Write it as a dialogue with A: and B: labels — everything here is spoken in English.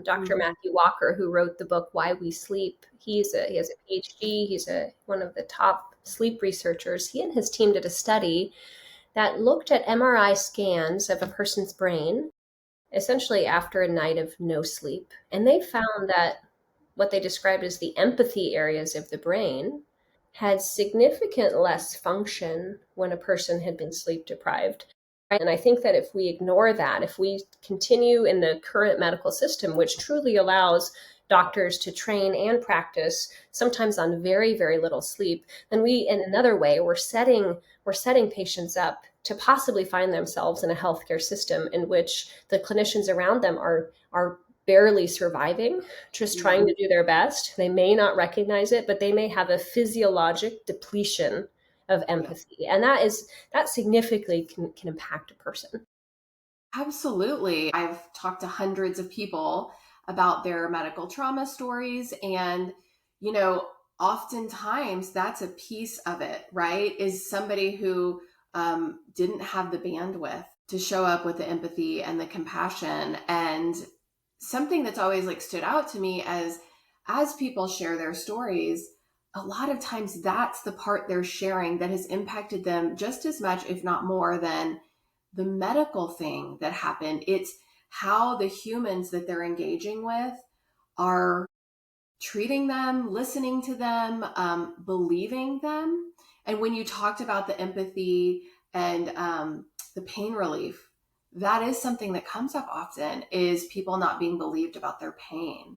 A: Dr.
B: Mhm.
A: Matthew Walker, who wrote the book Why We Sleep. He has a PhD. He's one of the top sleep researchers. He and his team did a study that looked at MRI scans of a person's brain, essentially after a night of no sleep. And they found that what they described as the empathy areas of the brain had significant less function when a person had been sleep deprived. And I think that if we ignore that, if we continue in the current medical system, which truly allows doctors to train and practice sometimes on very, very little sleep, then we, in another way, we're setting patients up to possibly find themselves in a healthcare system in which the clinicians around them are barely surviving, just
B: Yeah.
A: trying to do their best. They may not recognize it, but they may have a physiologic depletion of
B: Yeah.
A: empathy. And that significantly can impact a person.
B: Absolutely. I've talked to hundreds of people about their medical trauma stories. And, you know, oftentimes that's a piece of it, right? Is somebody who didn't have the bandwidth to show up with the empathy and the compassion. And something that's always like stood out to me as people share their stories, a lot of times that's the part they're sharing that has impacted them just as much, if not more, than the medical thing that happened. It's how the humans that they're engaging with are treating them, listening to them, believing them. And when you talked about the empathy and the pain relief, that is something that comes up often, is people not being believed about their pain.